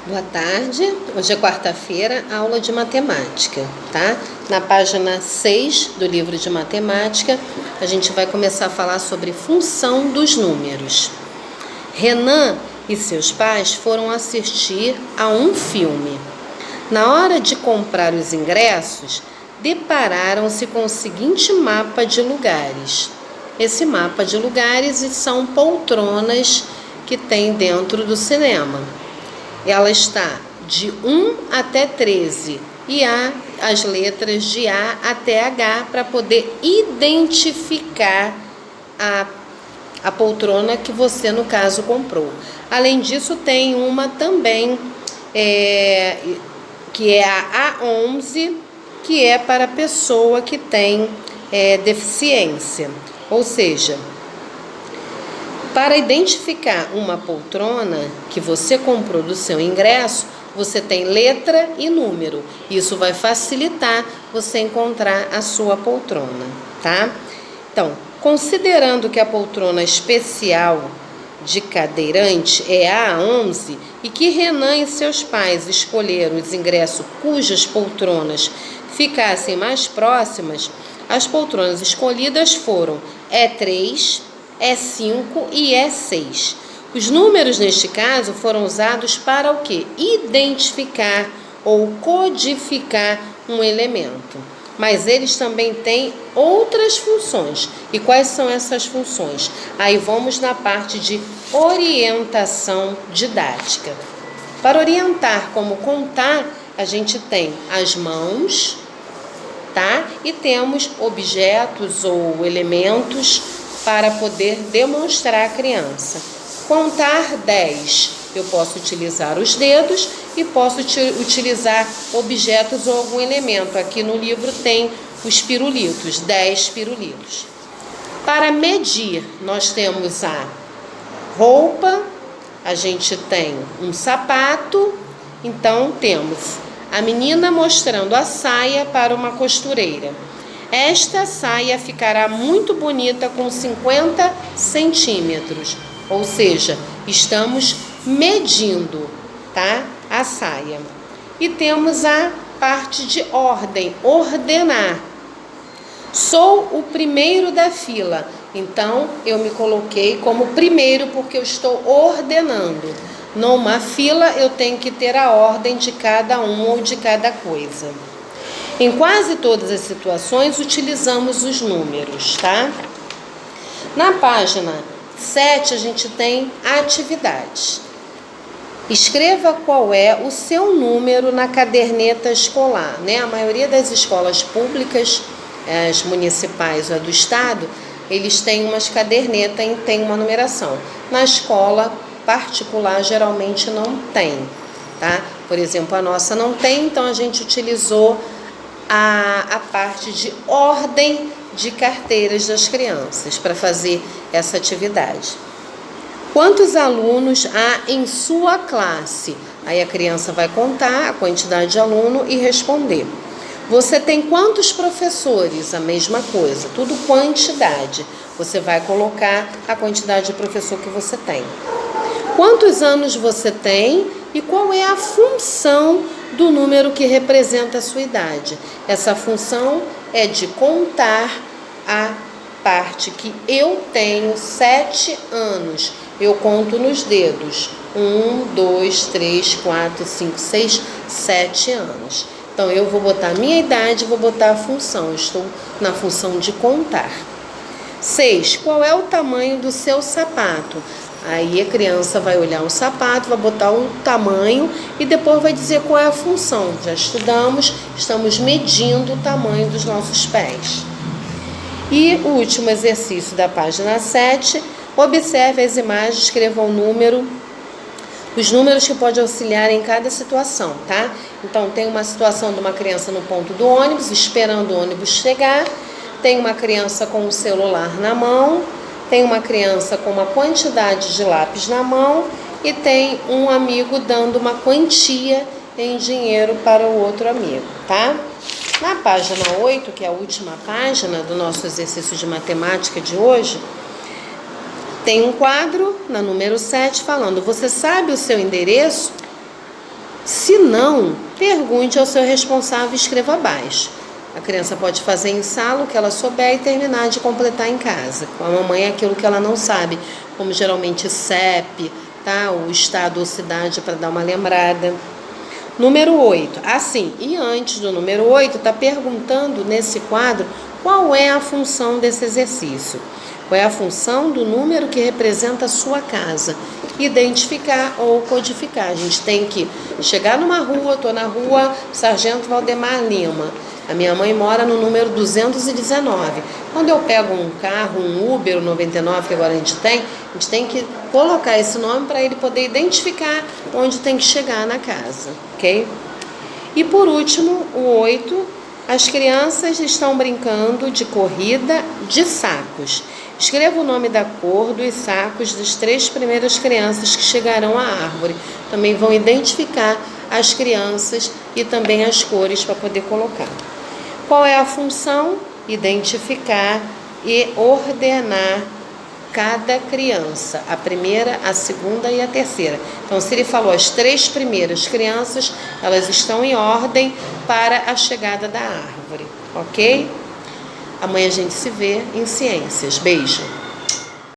Boa tarde, hoje é quarta-feira, aula de matemática, tá? Na página 6 do livro de matemática, a gente vai começar a falar sobre função dos números. Renan e seus pais foram assistir a um filme. Na hora de comprar os ingressos, depararam-se com o seguinte mapa de lugares. Esse mapa de lugares são poltronas que tem dentro do cinema. Ela está de 1 até 13 e há as letras de A até H para poder identificar a poltrona que você, no caso, comprou. Além disso, tem uma também, que é a A11, que é para a pessoa que tem deficiência. Ou seja, para identificar uma poltrona que você comprou do seu ingresso, você tem letra e número. Isso vai facilitar você encontrar a sua poltrona, tá? Então, considerando que a poltrona especial de cadeirante é a A11 e que Renan e seus pais escolheram os ingressos cujas poltronas ficassem mais próximas, as poltronas escolhidas foram E3, E5 e E6. Os números, neste caso, foram usados para o quê? Identificar ou codificar um elemento. Mas eles também têm outras funções. E quais são essas funções? Aí vamos na parte de orientação didática. Para orientar como contar, a gente tem as mãos, tá? E temos objetos ou elementos para poder demonstrar à criança. Contar 10, eu posso utilizar os dedos e posso utilizar objetos ou algum elemento. Aqui no livro tem os pirulitos, 10 pirulitos. Para medir, nós temos a roupa, a gente tem um sapato, então temos a menina mostrando a saia para uma costureira. Esta saia ficará muito bonita com 50 centímetros, ou seja, estamos medindo, tá? A saia. E temos a parte de ordem, ordenar. Sou o primeiro da fila, então eu me coloquei como primeiro porque eu estou ordenando. Numa fila eu tenho que ter a ordem de cada um ou de cada coisa. Em quase todas as situações, utilizamos os números, tá? Na página 7, a gente tem atividades. Escreva qual é o seu número na caderneta escolar, né? A maioria das escolas públicas, as municipais ou do estado, eles têm umas cadernetas e tem uma numeração. Na escola particular, geralmente não tem, tá? Por exemplo, a nossa não tem, então a gente utilizou a parte de ordem de carteiras das crianças para fazer essa atividade. Quantos alunos há em sua classe? Aí a criança vai contar a quantidade de aluno e responder. Você tem quantos professores? A mesma coisa, tudo quantidade. Você vai colocar a quantidade de professor que você tem. Quantos anos você tem e qual é a função do número que representa a sua idade? Essa função é de contar a parte que eu tenho 7 anos. Eu conto nos dedos. 1, 2, 3, 4, 5, 6, 7 anos. Então, eu vou botar a minha idade e vou botar a função. Eu estou na função de contar. 6. Qual é o tamanho do seu sapato? Aí a criança vai olhar o sapato, vai botar um tamanho e depois vai dizer qual é a função. Já estudamos, estamos medindo o tamanho dos nossos pés. E o último exercício da página 7, observe as imagens, escreva o número, os números que podem auxiliar em cada situação, tá? Então, tem uma situação de uma criança no ponto do ônibus, esperando o ônibus chegar, tem uma criança com o celular na mão, tem uma criança com uma quantidade de lápis na mão e tem um amigo dando uma quantia em dinheiro para o outro amigo, tá? Na página 8, que é a última página do nosso exercício de matemática de hoje, tem um quadro, na número 7, falando: você sabe o seu endereço? Se não, pergunte ao seu responsável e escreva abaixo. A criança pode fazer em sala o que ela souber e terminar de completar em casa. Com a mamãe é aquilo que ela não sabe, como geralmente CEP, tá? O estado ou cidade, para dar uma lembrada. Número 8. Assim, e antes do número 8, está perguntando nesse quadro qual é a função desse exercício. Qual é a função do número que representa a sua casa? Identificar ou codificar. A gente tem que chegar numa rua, estou na rua Sargento Valdemar Lima. A minha mãe mora no número 219. Quando eu pego um carro, um Uber, o 99 que agora a gente tem que colocar esse nome para ele poder identificar onde tem que chegar na casa, ok? E por último, o 8, as crianças estão brincando de corrida de sacos. Escreva o nome da cor dos sacos das 3 primeiras crianças que chegarão à árvore. Também vão identificar as crianças e também as cores para poder colocar. Qual é a função? Identificar e ordenar cada criança, a primeira, a segunda e a terceira. Então, se ele falou as 3 primeiras crianças, elas estão em ordem para a chegada da árvore, ok? Amanhã a gente se vê em Ciências. Beijo!